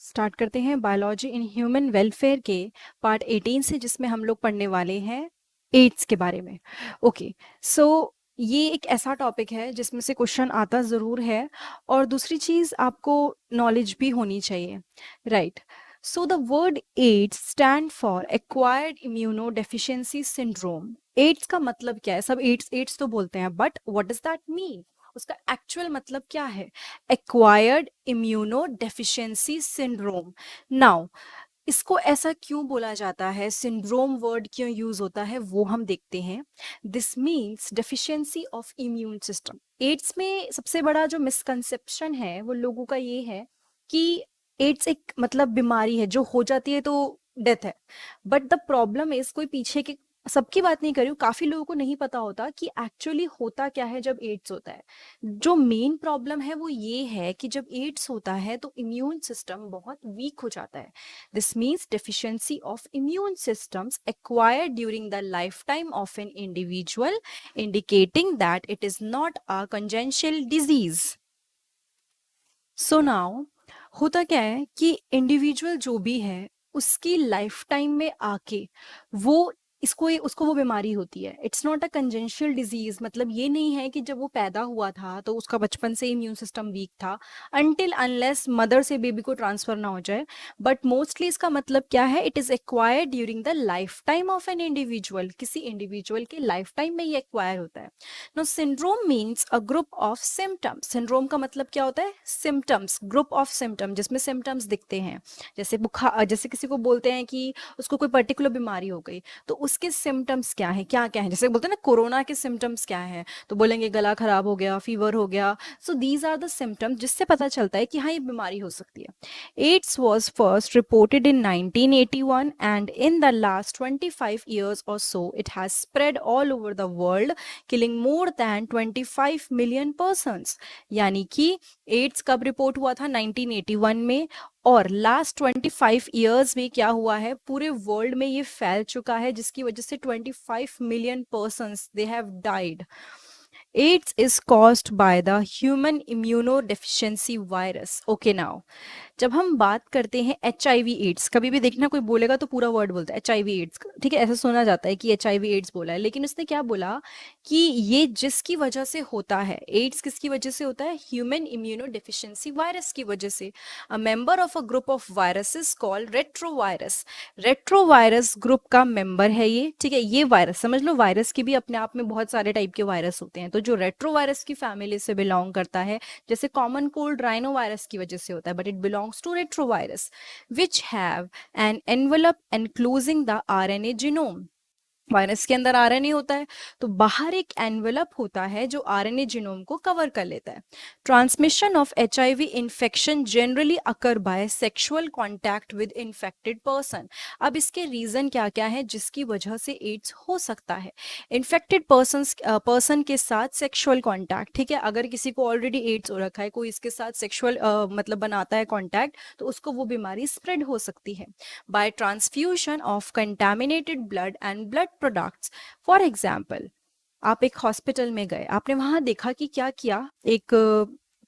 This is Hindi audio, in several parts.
स्टार्ट करते हैं बायोलॉजी इन ह्यूमन वेलफेयर के पार्ट 18 से, जिसमें हम लोग पढ़ने वाले हैं एड्स के बारे में। ओके, सो ये एक ऐसा टॉपिक है जिसमें से क्वेश्चन आता ज़रूर है, और दूसरी चीज़ आपको नॉलेज भी होनी चाहिए, right. So the word AIDS stand for acquired immuno deficiency syndrome. AIDS का मतलब क्या है? सब एड्स एड्स तो बोलते हैं, but what does that mean? उसका एक्चुअल मतलब क्या है? Acquired immuno deficiency syndrome. Now, इसको ऐसा क्यों बोला जाता है, सिंड्रोम वर्ड क्यों यूज होता है, वो हम देखते हैं। This means deficiency of immune system. AIDS में सबसे बड़ा जो मिसकंसेप्शन है वो लोगों का ये है कि एड्स एक मतलब बीमारी है जो हो जाती है तो डेथ है। बट द प्रॉब्लम इज, कोई पीछे के, सबकी बात नहीं कर रही हूँ, काफी लोगों को नहीं पता होता कि एक्चुअली होता क्या है जब एड्स होता है। जो मेन प्रॉब्लम है वो ये है कि जब एड्स होता है तो इम्यून सिस्टम बहुत वीक हो जाता है। This means deficiency of immune systems acquired during the life time of an individual, indicating that it is not a congenital disease. So now, होता क्या है कि इंडिविजुअल जो भी है उसकी लाइफ टाइम में आके वो इसको उसको वो बीमारी होती है। It's not a congenital disease, मतलब ये नहीं है कि जब वो पैदा हुआ था तो उसका बचपन से इम्यून सिस्टम वीक था, अनटिल अनलेस मदर से बेबी को ट्रांसफर ना हो जाए। बट मोस्टली इसका मतलब क्या है? It is acquired during the life time of an individual. किसी इंडिविजुअल के लाइफ टाइम में ये एक्वायर होता है। No, syndrome means a group of symptoms. Syndrome का मतलब क्या होता है? सिम्टम्स, ग्रुप ऑफ सिम्टम जिसमें सिम्टम्स दिखते हैं। जैसे बुखार, जैसे किसी को बोलते हैं कि उसको कोई पर्टिकुलर बीमारी हो गई, तो उसके सिम्टम्स क्या है, क्या क्या है? जैसे बोलते हैं ना, कोरोना के सिम्टम्स क्या है, तो बोलेंगे गला खराब हो गया, फीवर हो गया। So these are the symptoms जिससे पता चलता है कि हाँ, ये बीमारी हो सकती है। AIDS was first reported in 1981, and in the last 25 years or so it has spread all over the world, killing more than 25 million persons। यानी कि एड्स कब रिपोर्ट हुआ था? 1981 में, और लास्ट 25 इयर्स में क्या हुआ है? पूरे वर्ल्ड में ये फैल चुका है, जिसकी वजह से 25 million persons they have died. AIDS is caused by the human immunodeficiency virus. Okay, now जब हम बात करते हैं एच आई वी एड्स, कभी भी देखना कोई बोलेगा तो पूरा वर्ड बोलता है एच आई वी एड्स, ठीक है? ऐसा सुना जाता है कि एच आई वी एड्स बोला है, लेकिन उसने क्या बोला कि ये जिसकी वजह से होता है, एड्स किसकी वजह से होता है? ह्यूमन इम्यूनो डेफिशिएंसी वायरस की वजह से। A member of a group of viruses called retrovirus. Retrovirus group का मेंबर है ये, ठीक है? ये वायरस समझ लो, वायरस के भी अपने आप में बहुत सारे टाइप के वायरस होते हैं, तो जो रेट्रोवायरस की फैमिली से बिलोंग करता है, जैसे कॉमन कोल्ड राइनो वायरस की वजह से होता है, but it belongs to retrovirus which have an envelope enclosing the RNA genome. Virus के अंदर आरएनए होता है, तो बाहर एक एनवेलप होता है जो आरएनए जीनोम को कवर कर लेता है। Transmission of HIV infection generally occur by sexual contact with infected person. अब इसके रीजन क्या क्या है जिसकी वजह से एड्स हो सकता है? इन्फेक्टेड पर्सन के साथ सेक्सुअल कांटेक्ट, ठीक है? अगर किसी को ऑलरेडी एड्स हो रखा है, कोई इसके साथ सेक्सुअल मतलब बनाता है कांटेक्ट, तो उसको वो बीमारी स्प्रेड हो सकती है। By transfusion of contaminated blood and blood products. For example, आप एक हॉस्पिटल में गए, आपने वहां देखा कि क्या किया, एक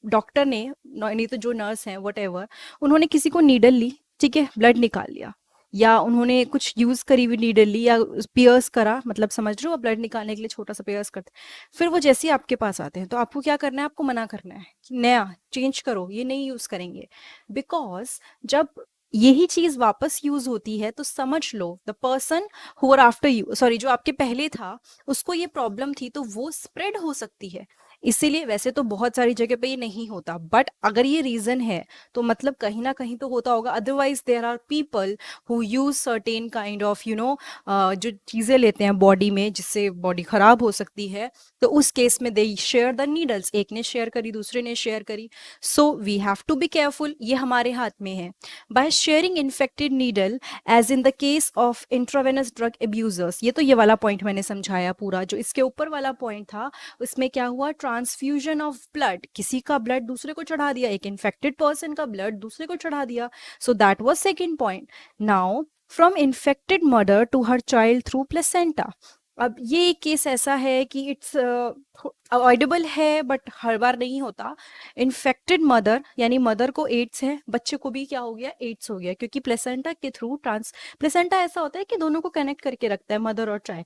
डॉक्टर ने, नहीं तो जो नर्स हैं वट एवर, उन्होंने किसी को नीडल ली, ठीक है, ब्लड निकाल लिया, या उन्होंने कुछ यूज करी हुई नीडल ली, या पियर्स करा, मतलब समझ रहे हो, ब्लड निकालने के लिए छोटा सा पियर्स करते। फिर वो जैसे ही आपके पास आते हैं तो आपको क्या करना है? आपको मना करना है कि नया चेंज करो, ये नहीं यूज करेंगे। बिकॉज जब यही चीज वापस यूज होती है तो समझ लो the person who are after you, sorry, जो आपके पहले था उसको ये प्रॉब्लम थी, तो वो स्प्रेड हो सकती है। इसीलिए वैसे तो बहुत सारी जगह पे ये नहीं होता, बट अगर ये रीजन है तो मतलब कहीं ना कहीं तो होता होगा। Otherwise there are people who use certain kind of जो चीजें लेते हैं बॉडी में जिससे बॉडी खराब हो सकती है, तो उस केस में दे शेयर द नीडल्स, एक ने शेयर करी, दूसरे ने शेयर करी। So we have to be careful, ये हमारे हाथ में है। By sharing infected needle, as in the case of intravenous drug abusers, ये तो ये वाला पॉइंट मैंने समझाया पूरा, जो इसके ऊपर वाला पॉइंट था उसमें क्या हुआ? ट्रांसफ्यूजन ऑफ ब्लड, किसी का ब्लड दूसरे को चढ़ा दिया, एक इन्फेक्टेड पर्सन का ब्लड दूसरे को चढ़ा दिया। So that was second point. Now, from infected mother to her child through placenta, अब ये केस ऐसा है कि इट्स अवॉइडेबल है बट हर बार नहीं होता। इन्फेक्टेड मदर यानी मदर को एड्स है, बच्चे को भी क्या हो गया, एड्स हो गया, क्योंकि प्लेसेंटा के थ्रू ट्रांस प्लेसेंटा ऐसा होता है कि दोनों को कनेक्ट करके रखता है, मदर और चाइल्ड।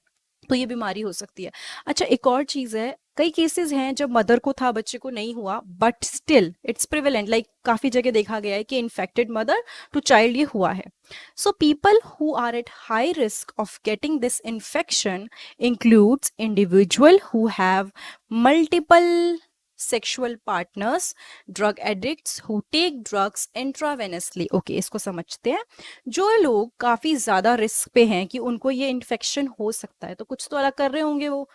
तो ये बीमारी हो सकती है। अच्छा, एक और चीज है, कई केसेस हैं जब मदर को था बच्चे को नहीं हुआ, but still it's prevalent, like काफी जगह देखा गया है कि इन्फेक्टेड मदर टू चाइल्ड ये हुआ है। So people who are at high risk of getting this infection includes individual who have multiple sexual partners, drug addicts who take drugs intravenously. Okay, इसको समझते हैं। जो लोग काफी ज्यादा रिस्क पे हैं कि उनको ये इन्फेक्शन हो सकता है, तो कुछ तो अलग कर रहे होंगे वो।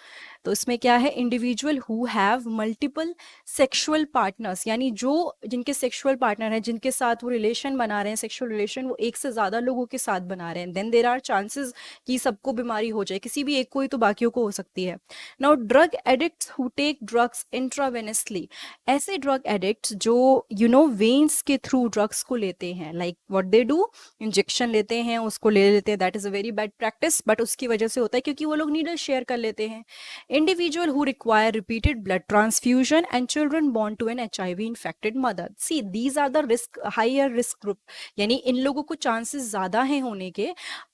तो इसमें क्या है, individual who have multiple sexual partners, यानी जो जिनके सेक्सुअल पार्टनर हैं, जिनके साथ वो रिलेशन बना रहे हैं, सेक्सुअल रिलेशन वो एक से ज्यादा लोगों के साथ बना रहे हैं, देन देर आर चांसेस कि सबको बीमारी हो जाए, किसी भी एक को ही तो बाकियों को हो सकती है। Now drug addicts who take drugs intravenously, ऐसे ड्रग एडिक्ट्स जो वेन्स के थ्रू ड्रग्स को लेते हैं, like what they do, injection लेते हैं, उसको ले लेते हैं, that is a very bad practice, but उसकी वजह से होता है क्योंकि वो लोग नीडल शेयर कर लेते हैं। Individual who require repeated blood transfusion and children born to an HIV infected mother. See, these are the higher risk group. यानी इन लोगों को चांसेस ज्यादा हैं होने के।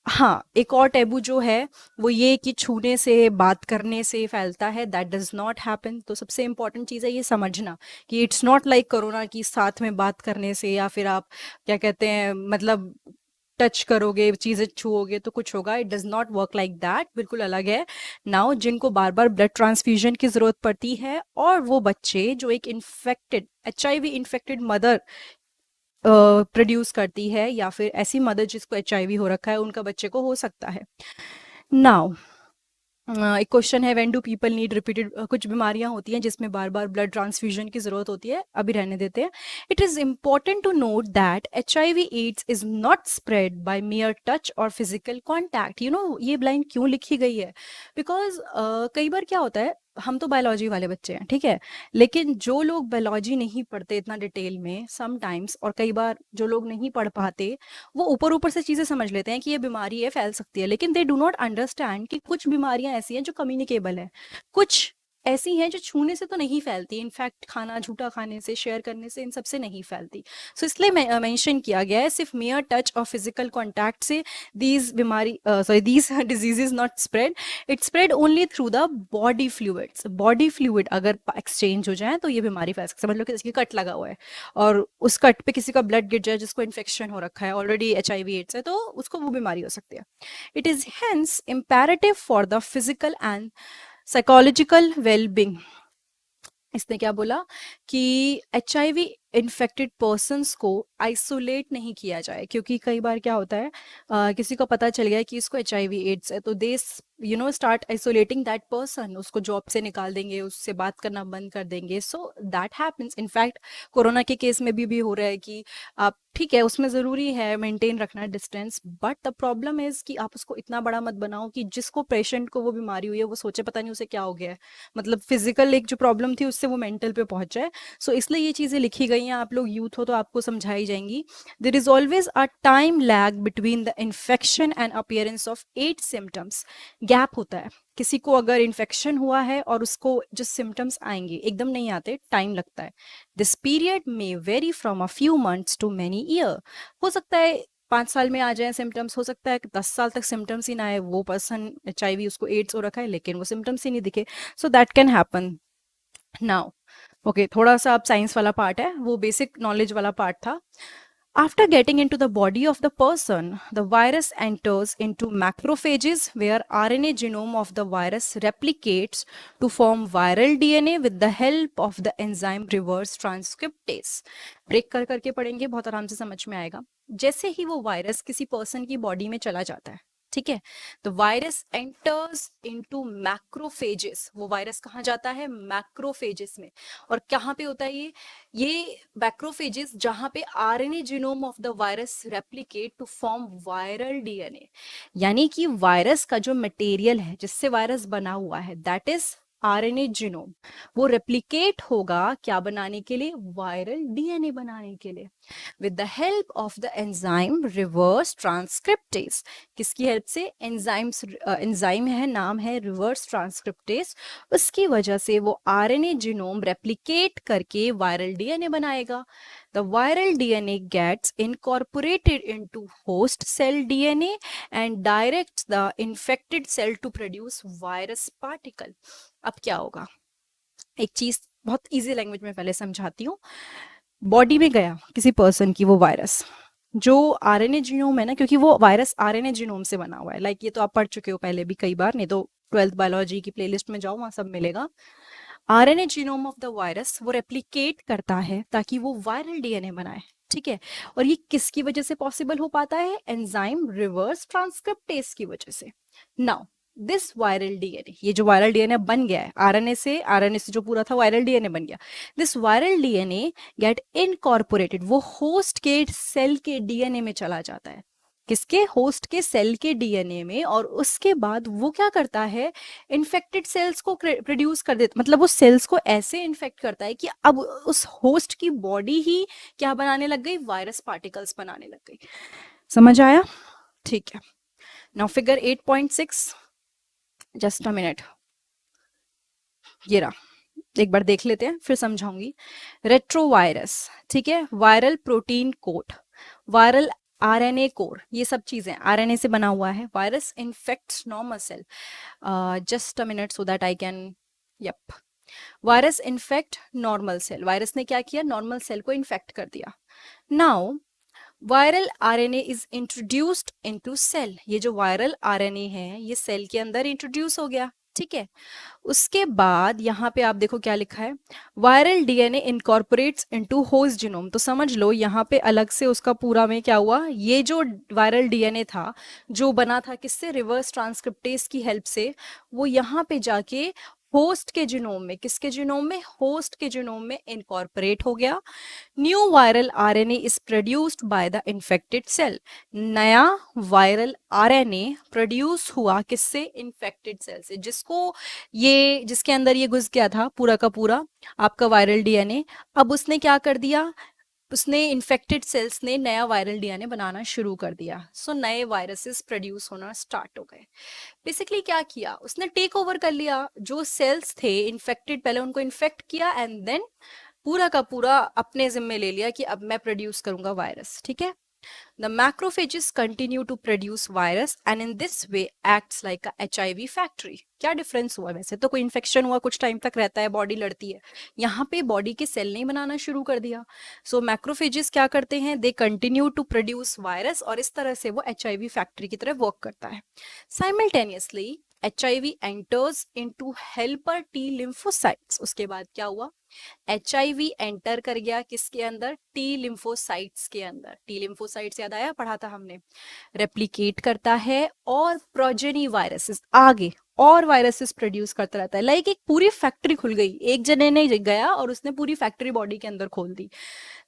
हाँ, एक और टैबू जो है वो ये कि छूने से, बात करने से फैलता है, दैट डज नॉट हैपन। तो सबसे इंपॉर्टेंट चीज़ है ये समझना कि इट्स नॉट लाइक कोरोना की साथ में बात करने से, या फिर आप क्या कहते हैं, मतलब टच करोगे, चीजें छुओगे तो कुछ होगा, it does not work like that, बिल्कुल अलग है। नाउ जिनको बार बार ब्लड ट्रांसफ्यूजन की जरूरत पड़ती है, और वो बच्चे जो एक infected HIV infected mother produce करती है, या फिर ऐसी मदर जिसको HIV हो रखा है, उनका बच्चे को हो सकता है। नाउ एक क्वेश्चन है, when do people need repeated, कुछ बीमारियां होती हैं जिसमें बार बार ब्लड ट्रांसफ्यूजन की जरूरत होती है, अभी रहने देते हैं। It is important to note that HIV AIDS is not spread by mere touch और फिजिकल कॉन्टैक्ट। ये ब्लाइन क्यों लिखी गई है, बिकॉज कई बार क्या होता है, हम तो बायोलॉजी वाले बच्चे हैं, ठीक है, लेकिन जो लोग बायोलॉजी नहीं पढ़ते इतना डिटेल में समटाइम्स, और कई बार जो लोग नहीं पढ़ पाते वो ऊपर ऊपर से चीजें समझ लेते हैं कि ये बीमारी है, फैल सकती है, लेकिन दे डू नॉट अंडरस्टैंड कि कुछ बीमारियां ऐसी हैं जो कम्युनिकेबल है, कुछ ऐसी हैं जो छूने से तो नहीं फैलती, इनफैक्ट खाना झूठा खाने से, शेयर करने से, इन सबसे नहीं फैलती। सो इसलिए मेंशन किया गया है, सिर्फ मेयर टच और फिजिकल कॉन्टैक्ट से these diseases not spread, it spread only through the body fluids. Body fluid अगर एक्सचेंज हो जाए तो ये बीमारी फैल सकती है। समझ लो कि किसी का कट लगा हुआ है और उस कट पे किसी का ब्लड गिर जाए जिसको इन्फेक्शन हो रखा है, ऑलरेडी HIV एड्स है, तो उसको वो बीमारी हो सकती है। It is hence imperative for the physical and psychological wellbeing. इसने क्या बोला कि HIV इन्फेक्टेड पर्सन्स को आइसोलेट नहीं किया जाए, क्योंकि कई बार क्या होता है, किसी को पता चल गया कि इसको HIV एड्स है, तो they start isolating that person, उसको जॉब से निकाल देंगे, उससे बात करना बंद कर देंगे। So that happens. In fact corona के केस में भी हो रहा है कि आप, ठीक है, उसमें ज़रूरी है मेंटेन रखना distance, but the problem is कि आप उसको इतना बड़ा मत बनाओ कि जिसको पेशेंट को वो बीमारी हुई है वो सोचे पता नहीं उसे क्या हो गया है, मतलब फिजिकल एक जो प्रॉब्लम थी उससे वो मेंटल पे पहुंच जाए। सो इसलिए ये चीज़ें लिखी गई हैं, आप लोग यूथ हो तो आपको समझाई जाएंगी। There is always a time lag between the infection and appearance of 8 symptoms. Gap होता है, किसी को अगर इन्फेक्शन हुआ है और उसको जो सिम्टम्स आएंगे एकदम नहीं आते, टाइम लगता है। This period may vary from a few months to many year. हो सकता है 5 साल में आ जाए सिम्टम्स, हो सकता है कि 10 साल तक सिम्टम्स ही ना आए, वो पर्सन HIV उसको एड्स हो रखा है लेकिन वो सिम्टम्स ही नहीं दिखे। So that can happen. Now okay, थोड़ा सा अब साइंस वाला पार्ट है, वो बेसिक नॉलेज वाला पार्ट था। After getting into the body of the person, the virus enters into macrophages where RNA genome of the virus replicates to form viral DNA with the help of the enzyme reverse transcriptase. Break कर करके पढ़ेंगे, बहुत आराम से समझ में आएगा। जैसे ही वो वायरस किसी पर्सन की बॉडी में चला जाता है, ठीक है, तो वायरस एंटर्स इनटू मैक्रोफेजेस। वो वायरस कहाँ जाता है, मैक्रोफेजेस में। और कहाँ पे होता है ये मैक्रोफेजेस जहां पे RNA genome of the virus replicate to form viral DNA। यानी कि वायरस का जो मटेरियल है जिससे वायरस बना हुआ है, दैट इज आरएनए जीनोम वो रेप्लिकेट होगा क्या बनाने के लिए, वायरल डीएनए बनाने के लिए, with the help of the enzyme reverse transcriptase. किसकी हेल्प से, एंजाइम्स, एंजाइम है, नाम है रिवर्स ट्रांसक्रिप्टेस, उसकी वजह से वो आरएनए जीनोम रेप्लिकेट करके वायरल डीएनए बनाएगा। The viral DNA gets incorporated into host cell DNA and directs the infected cell to produce virus particle. अब क्या होगा, एक चीज बहुत इजी लैंग्वेज में पहले समझाती हूँ। बॉडी में गया किसी पर्सन की वो वायरस, जो आरएनए जीनोम है ना, क्योंकि वो वायरस आरएनए जीनोम से बना हुआ है, लाइक ये तो आप पढ़ चुके हो पहले भी कई बार, नहीं तो 12th बायोलॉजी की प्लेलिस्ट में जाओ, वहां सब मिलेगा। RNA genome of the virus वो रेप्लिकेट करता है ताकि वो वायरल डीएनए बनाए, ठीक है। और ये किसकी वजह से पॉसिबल हो पाता है, एंजाइम रिवर्स ट्रांसक्रिप्टेस की वजह से। नाउ दिस वायरल डीएनए, ये जो वायरल डीएनए बन गया है आरएनए से जो पूरा था वायरल डीएनए बन गया, this viral DNA get incorporated, वो होस्ट के सेल के डीएनए में चला जाता है, किसके, होस्ट के सेल के डीएनए में, और उसके बाद वो क्या करता है, इन्फेक्टेड सेल्स को प्रोड्यूस कर देता, मतलब वो सेल्स को ऐसे इन्फेक्ट करता है कि अब उस होस्ट की बॉडी ही क्या बनाने लग गई, वायरस पार्टिकल्स बनाने लग गई। समझ आया, ठीक है। Now figure 8.6, just a minute, ये रहा, एक बार देख लेते हैं फिर समझाऊंगी। रेट्रोवायरस, ठीक है, viral protein coat, viral RNA core, ये सब चीजें आरएनए से बना हुआ है। Virus infects normal cell, just a minute so that I can, yup, virus infect normal cell, virus ने क्या किया, नॉर्मल सेल को इन्फेक्ट कर दिया। Now viral RNA is introduced into cell, ये जो वायरल आरएनए है ये सेल के अंदर इंट्रोड्यूस हो गया, ठीक है। उसके बाद यहाँ पे आप देखो क्या लिखा है, viral DNA incorporates into host genome, तो समझ लो यहाँ पे अलग से उसका पूरा में क्या हुआ, ये जो वायरल डीएनए था जो बना था किससे, रिवर्स ट्रांसक्रिप्टेस की हेल्प से, वो यहाँ पे जाके होस्ट के जीनोम में, किसके जीनोम में, होस्ट के जीनोम में इनकॉर्पोरेट हो गया। New viral RNA is produced by the infected cell, नया वायरल आरएनए प्रोड्यूस हुआ किससे, इन्फेक्टेड सेल से, जिसको ये, जिसके अंदर ये घुस गया था पूरा का पूरा आपका वायरल डीएनए, अब उसने क्या कर दिया, उसने इन्फेक्टेड सेल्स ने नया वायरल डीएनए बनाना शुरू कर दिया, सो नए वायरसेस प्रोड्यूस होना स्टार्ट हो गए। बेसिकली क्या किया उसने, टेक ओवर कर लिया, जो सेल्स थे इन्फेक्टेड पहले उनको इन्फेक्ट किया एंड देन पूरा का पूरा अपने जिम्मे ले लिया कि अब मैं प्रोड्यूस करूंगा वायरस, ठीक है। The macrophages continue to produce virus and in this way acts like a HIV factory. क्या डिफरेंस हुआ, वैसे तो कोई इन्फेक्शन हुआ कुछ टाइम तक रहता है, बॉडी लड़ती है, यहाँ पे बॉडी के सेल ने बनाना शुरू कर दिया। सो मैक्रोफेजेस क्या करते हैं, they continue to produce virus, और इस तरह से वो HIV फैक्ट्री की तरह वर्क करता है। Simultaneously HIV enters into helper T lymphocytes, उसके बाद क्या हुआ, HIV एंटर कर गया किसके अंदर, टी लिम्फोसाइट्स के अंदर। टी लिम्फोसाइट्स याद आया, पढ़ा था हमने, रेप्लिकेट करता है और प्रोजेनी वायरसेस आगे और वायरसेस प्रोड्यूस करता रहता है, लाइक एक पूरी फैक्ट्री खुल गई, एक जने ने गया और उसने पूरी फैक्ट्री बॉडी के अंदर खोल दी।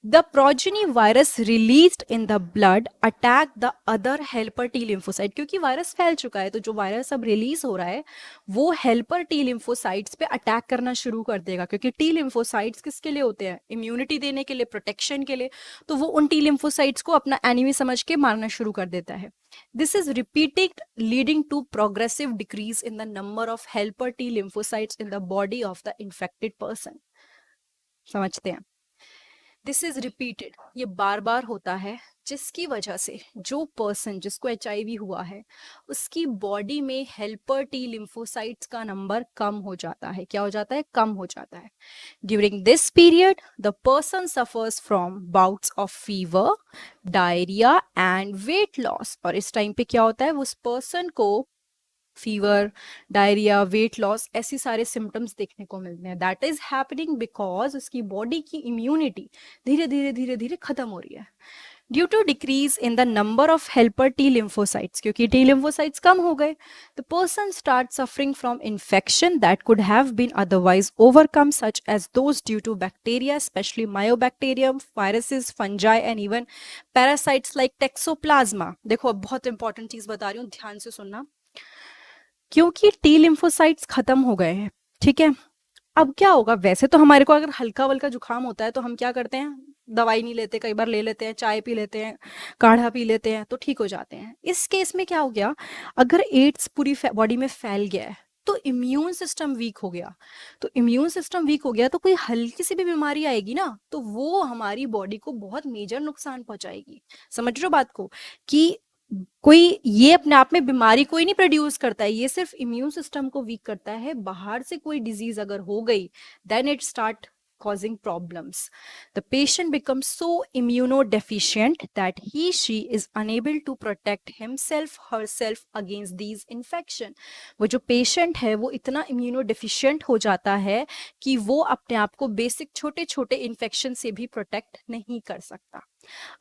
The progeny virus released in the blood attack the other helper T lymphocyte, क्योंकि वायरस फैल चुका है तो जो वायरस अब रिलीज हो रहा है वो हेल्पर टी लिम्फोसाइट्स पे अटैक करना शुरू कर देगा, क्योंकि टी लिम्फोसाइट्स किसके लिए होते हैं, इम्यूनिटी देने के लिए, प्रोटेक्शन के लिए, तो वो उन टी लिम्फोसाइट्स को अपना एनिमी समझ के मारना शुरू कर देता है। This is repeated leading to progressive decrease in the number of helper T lymphocytes in the body of the infected person. समझते हैं, दिस इज रिपीटेड, ये बार बार होता है, जिसकी वजह से जो पर्सन जिसको HIV हुआ है उसकी बॉडी में हेल्पर टी लिम्फोसाइट्स का नंबर कम हो जाता है, क्या हो जाता है, कम हो जाता है। During this period the person suffers from bouts of fever, diarrhoea and weight loss, और इस टाइम पे क्या होता है, उस पर्सन को फीवर, डायरिया, वेट लॉस, ऐसी सारे सिम्टम्स देखने को मिलते हैं। दैट इज हैपनिंग बिकॉज उसकी बॉडी की इम्यूनिटी धीरे धीरे धीरे धीरे खत्म हो रही है, due to decrease in the number of helper T lymphocytes, क्योंकि टी लिम्फोसाइट्स कम हो गए, the person start suffering from infection that could have been otherwise overcome, such as those due to bacteria, especially mycobacterium, viruses, fungi and even parasites like toxoplasma. देखो अब बहुत इंपॉर्टेंट चीज बता रही हूँ, ध्यान से सुनना, क्योंकि टी लिम्फोसाइट्स खत्म हो गए हैं ठीक है। अब क्या होगा, वैसे तो हमारे को अगर हल्का वल्का जुकाम होता है तो हम क्या करते हैं, दवाई नहीं लेते, कई बार ले लेते हैं, चाय पी लेते हैं, काढ़ा पी लेते हैं, तो ठीक हो जाते हैं। इस केस में क्या हो गया, अगर एड्स पूरी बॉडी में फैल गया है तो इम्यून सिस्टम वीक हो गया। तो इम्यून सिस्टम वीक हो गया तो कोई हल्की सी भी बीमारी आएगी ना, तो वो हमारी बॉडी को बहुत मेजर नुकसान पहुंचाएगी। समझ रहे हो बात को, कि कोई ये अपने आप में बीमारी कोई नहीं प्रोड्यूस करता है, ये सिर्फ इम्यून सिस्टम को वीक करता है। बाहर से कोई डिजीज अगर हो गई, then it start causing problems. The patient becomes so immunodeficient that she is unable to protect himself herself against these infection. वो जो पेशेंट है वो इतना इम्यूनोडेफिशिएंट हो जाता है कि वो अपने आप को बेसिक छोटे छोटे इन्फेक्शन से भी प्रोटेक्ट नहीं कर सकता।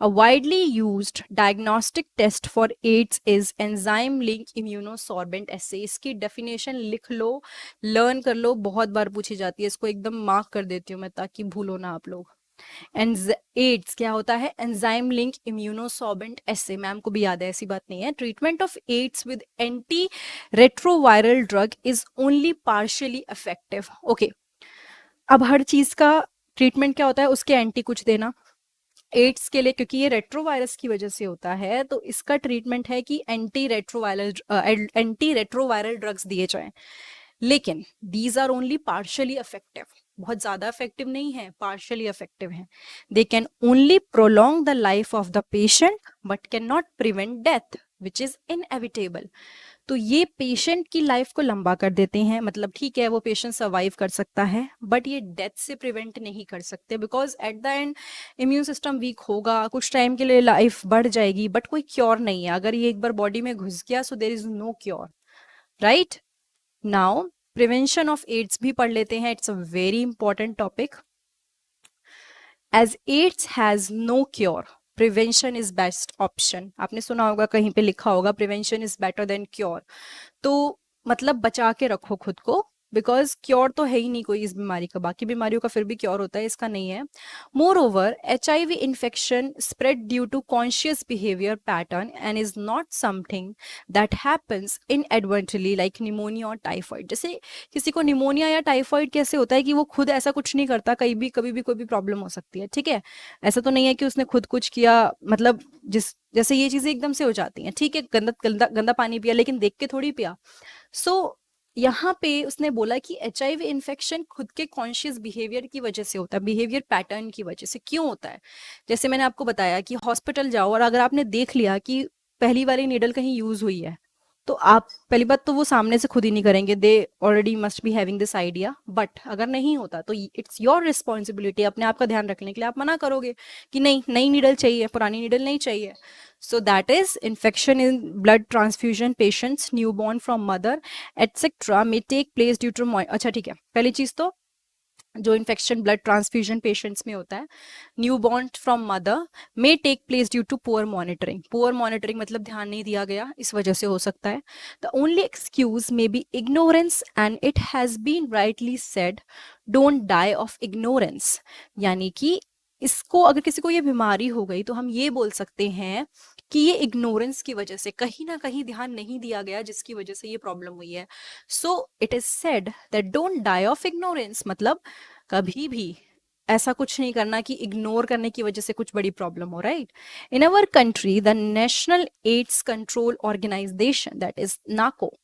A widely used diagnostic test for AIDS is enzyme linked immunosorbent assay. इसकी डेफिनेशन लिख लो, लर्न कर लो, बहुत बार पूछी जाती है, इसको एकदम मार्क कर देती हूँ मैं ताकि भूलो ना आप लोग। एड्स क्या होता है, enzyme link immunosorbent assay, ma'am को भी याद है, ऐसी बात नहीं है। Treatment of AIDS with anti retroviral drug is only partially effective. Okay, अब हर चीज का ट्रीटमेंट क्या होता है, उसके एंटी कुछ देना। एड्स के लिए, क्योंकि ये रेट्रोवायरस की वजह से होता है, तो इसका ट्रीटमेंट है कि एंटी रेट्रोवायरल ड्रग्स दिए जाएं। लेकिन these are only partially effective, बहुत ज्यादा इफेक्टिव नहीं है, पार्शियली इफेक्टिव है। They can only prolong the life of the patient but can not prevent death which is inevitable. तो ये पेशेंट की लाइफ को लंबा कर देते हैं, मतलब ठीक है वो पेशेंट सर्वाइव कर सकता है बट ये डेथ से प्रिवेंट नहीं कर सकते, because at the end immune system week होगा, कुछ टाइम के लिए लाइफ बढ़ जाएगी बट कोई क्योर नहीं है। अगर ये एक बार बॉडी में घुस गया so there is no cure, right. Now prevention of AIDS भी पढ़ लेते हैं, it's a very important topic. As AIDS has no cure, prevention is best option. आपने सुना होगा, कहीं पे लिखा होगा prevention is better than cure. तो मतलब बचा के रखो खुद को, बिकॉज क्योर तो है ही नहीं कोई इस बीमारी का, बाकी बीमारियों का फिर भी क्योर होता है, इसका नहीं है। Moreover HIV infection spread due to conscious behaviour pattern and is not something that happens inadvertently like pneumonia और टाइफाइड। जैसे किसी को निमोनिया या टाइफाइड कैसे होता है कि वो खुद ऐसा कुछ नहीं करता, कभी भी कोई भी प्रॉब्लम हो सकती है, ठीक है। ऐसा तो नहीं है कि उसने खुद कुछ किया, मतलब जिस जैसे ये चीजें एकदम से हो जाती हैं, ठीक है, गंदा गंदा गंदा पानी पिया लेकिन देख के थोड़ी पिया। सो यहाँ पे उसने बोला कि HIV इन्फेक्शन खुद के कॉन्शियस बिहेवियर की वजह से होता है, बिहेवियर पैटर्न की वजह से। क्यों होता है, जैसे मैंने आपको बताया कि हॉस्पिटल जाओ और अगर आपने देख लिया कि पहली वाली नीडल कहीं यूज हुई है, तो आप पहली बात तो वो सामने से खुद ही नहीं करेंगे, they already must be having this idea. But अगर नहीं होता तो इट्स योर रिस्पॉन्सिबिलिटी, अपने आप का ध्यान रखने के लिए आप मना करोगे कि नहीं, नई नीडल चाहिए, पुरानी नीडल नहीं चाहिए। So that is infection in blood transfusion patients, newborn from mother, etc. may take place due to अच्छा ठीक है, पहली चीज तो जो इन्फेक्शन ब्लड ट्रांसफ्यूजन पेशेंट्स में होता है, newborn from mother, may take place due to poor monitoring. Poor monitoring मतलब ध्यान नहीं दिया गया, इस वजह से हो सकता है। The only excuse may be ignorance and it has been rightly said, don't die of ignorance. यानी कि इसको, अगर किसी को ये बीमारी हो गई तो हम ये बोल सकते हैं कि ये इग्नोरेंस की वजह से, कहीं ना कहीं ध्यान नहीं दिया गया जिसकी वजह से ये प्रॉब्लम हुई है। So it is said that don't die of ignorance, मतलब कभी भी ऐसा कुछ नहीं करना कि इग्नोर करने की वजह से कुछ बड़ी प्रॉब्लम हो, right. In our country the national AIDS control organization, that is NACO,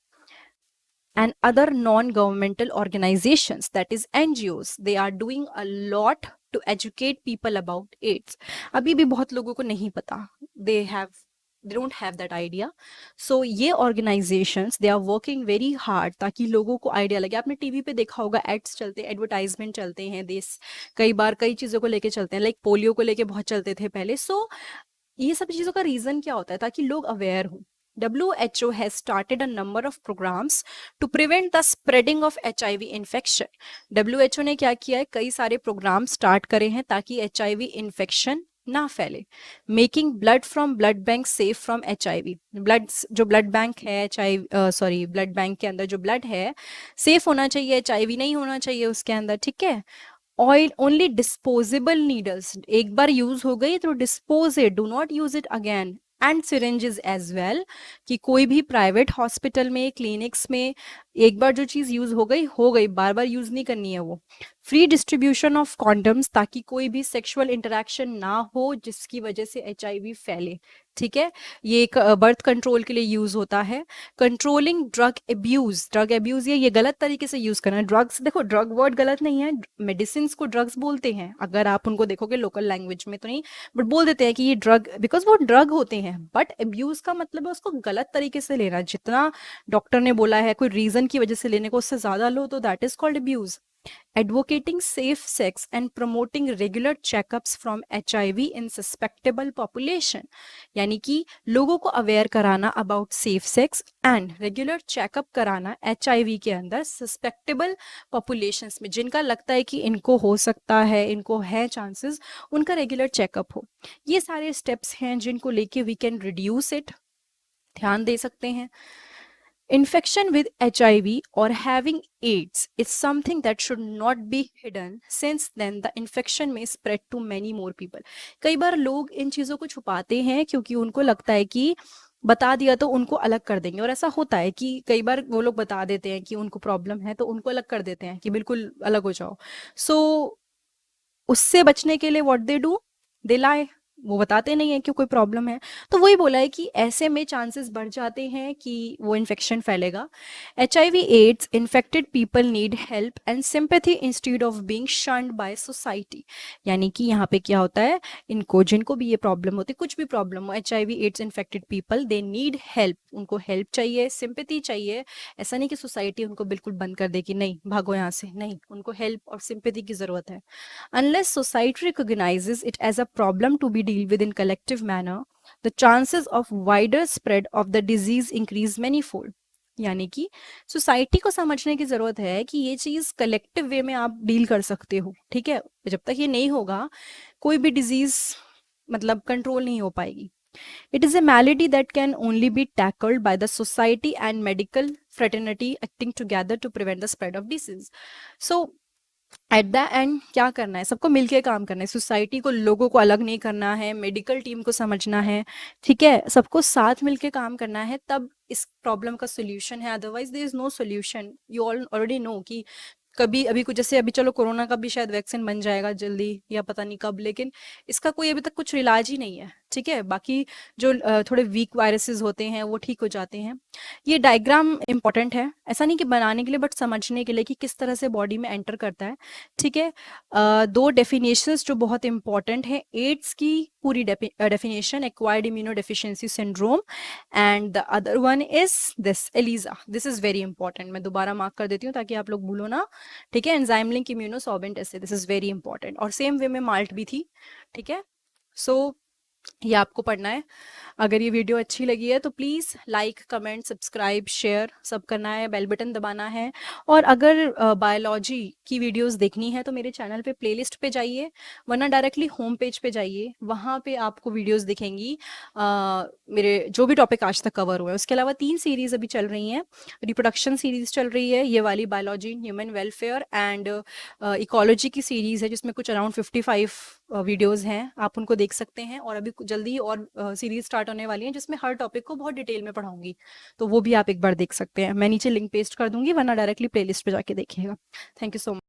and other non-governmental organizations, that is NGOs, they are doing a lot to educate people about AIDS. अभी भी बहुत लोगों को नहीं पता, they don't have that idea. So ये organizations they are working very hard ताकि लोगों को आइडिया लगे। आपने टीवी पे देखा होगा, एड्स चलते, एडवर्टाइजमेंट चलते हैं, देश कई बार कई चीज़ों को लेके चलते हैं, लाइक पोलियो को लेके बहुत चलते थे पहले। सो ये सब चीज़ों का रीज़न क्या होता है, ताकि लोग अवेयर हों। WHO has started a number of programs to prevent the spreading of HIV infection. WHO ने क्या किया है, कई सारे प्रोग्राम स्टार्ट करे हैं ताकि HIV इन्फेक्शन ना फैले। Making blood from blood bank safe from HIV, blood जो ब्लड बैंक है, सॉरी ब्लड बैंक के अंदर जो ब्लड है सेफ होना चाहिए, HIV नहीं होना चाहिए उसके अंदर, ठीक है। ऑयल ओनली डिस्पोजेबल नीडल्स, एक बार यूज हो गई तो dispose it, do not use it again. And syringes as well, कि कोई भी प्राइवेट हॉस्पिटल में, क्लिनिक्स में एक बार जो चीज यूज हो गई, बार बार यूज नहीं करनी है वो। फ्री डिस्ट्रीब्यूशन ऑफ कॉन्डम्स, ताकि कोई भी सेक्सुअल इंटरेक्शन ना हो जिसकी वजह से एचआईवी फैले। ठीक है, ये एक बर्थ कंट्रोल के लिए यूज होता है। Controlling drug abuse, drug abuse ये गलत तरीके से यूज करना है। ड्रग्स, देखो ड्रग वर्ड गलत नहीं है, मेडिसिन को ड्रग्स बोलते हैं, अगर आप उनको देखोगे लोकल लैंग्वेज में तो नहीं, बट बोल देते हैं कि ये ड्रग, बिकॉज वो ड्रग होते हैं। बट एब्यूज का मतलब है उसको गलत तरीके से लेना, जितना डॉक्टर ने बोला है कोई रीजन की वजह से लेने को उससे ज्यादा लो तो that is called abuse. Advocating safe sex and promoting regular checkups from HIV in susceptible population, यानी कि लोगों को अवेयर कराना about safe sex and regular checkup कराना HIV के अंदर सस्पेक्टेबल पॉपुलेशंस में, जिनका लगता है कि इनको हो सकता है, इनको है चांसेस, उनका रेगुलर चेकअप हो। ये सारे स्टेप्स हैं जिनको लेके वी कैन रिड्यूस इट, ध्यान दे सकते हैं। Infection with HIV or having AIDS is something that should not be hidden, since then the infection may spread to many more people. कई बार लोग इन चीज़ों को छुपाते हैं क्योंकि उनको लगता है कि बता दिया तो उनको अलग कर देंगे, और ऐसा होता है कि कई बार वो लोग बता देते हैं कि उनको प्रॉब्लम है तो उनको अलग कर देते हैं कि बिल्कुल अलग हो जाओ। उससे बचने के लिए व्हाट दे डू, दे लाई, वो बताते नहीं है कि कोई प्रॉब्लम है। तो वही बोला है कि ऐसे में चांसेस बढ़ जाते हैं कि वो इन्फेक्शन फैलेगा। HIV AIDS infected people need help and sympathy instead of being shunned by society, यानी कि यहाँ पे क्या होता है, इनको जिनको भी ये प्रॉब्लम होती है, कुछ भी प्रॉब्लम हो, HIV AIDS infected people they need help, उनको हेल्प चाहिए, सिंपैथी चाहिए। ऐसा नहीं कि सोसाइटी उनको बिल्कुल बंद कर देगी, नहीं भागो यहाँ से, नहीं, उनको हेल्प और सिंपैथी की जरूरत है। Unless society recognizes it as a problem to be dealt with in collective manner, the chances of wider spread of the disease increase manyfold. यानी कि सोसाइटी को समझने की जरूरत है कि ये चीज कलेक्टिव वे में आप डील कर सकते हो। ठीक है, जब तक ये नहीं होगा कोई भी डिजीज मतलब कंट्रोल नहीं हो पाएगी। It is a malady that can only be tackled by the society and medical fraternity acting together to prevent the spread of disease. So at the end क्या करना है, सबको मिलके काम करना है, सोसाइटी को, लोगों को अलग नहीं करना है, मेडिकल टीम को समझना है। ठीक है, सबको साथ मिलके काम करना है, तब इस प्रॉब्लम का सोल्यूशन है, otherwise there is no solution. You all already know कि कभी अभी कुछ, जैसे अभी चलो कोरोना का भी शायद वैक्सीन बन जाएगा जल्दी या पता नहीं कब, लेकिन इसका कोई अभी तक कुछ इलाज ही नहीं है। ठीक है, बाकी जो थोड़े वीक वायरसेस होते हैं वो ठीक हो जाते हैं। ये डायग्राम इंपॉर्टेंट है, ऐसा नहीं कि बनाने के लिए बट समझने के लिए कि किस तरह से बॉडी में एंटर करता है। ठीक है, दो डेफिनेशंस जो बहुत इंपॉर्टेंट है, एड्स की पूरी definition, acquired immuno deficiency syndrome, and the other one is this ELISA. This is very important, मैं दोबारा मार्क कर देती हूँ ताकि आप लोग भूलो ना। ठीक है, enzyme link immunosorbent acid, this is very important, और सेम वे में माल्ट भी थी। ठीक है, सो ये आपको पढ़ना है। अगर ये वीडियो अच्छी लगी है तो please like, comment, subscribe, share सब करना है, बेल बटन दबाना है। और अगर बायोलॉजी की वीडियोस देखनी है तो मेरे चैनल पे प्लेलिस्ट पे जाइए, वरना डायरेक्टली होम पेज पे जाइए, वहाँ पे आपको वीडियोस दिखेंगी मेरे जो भी टॉपिक आज तक कवर हुए हैं। उसके अलावा 3 सीरीज अभी चल रही हैं, रिप्रोडक्शन सीरीज चल रही है, ये वाली biology human welfare, and ecology की सीरीज है जिसमें कुछ अराउंड 55 वीडियोस हैं, आप उनको देख सकते हैं। और अभी जल्दी और सीरीज स्टार्ट होने वाली है जिसमें हर टॉपिक को बहुत डिटेल में पढ़ाऊंगी, तो वो भी आप एक बार देख सकते हैं। मैं नीचे लिंक पेस्ट कर दूंगी, वरना डायरेक्टली प्लेलिस्ट पे जाके देखिएगा। Thank you so much.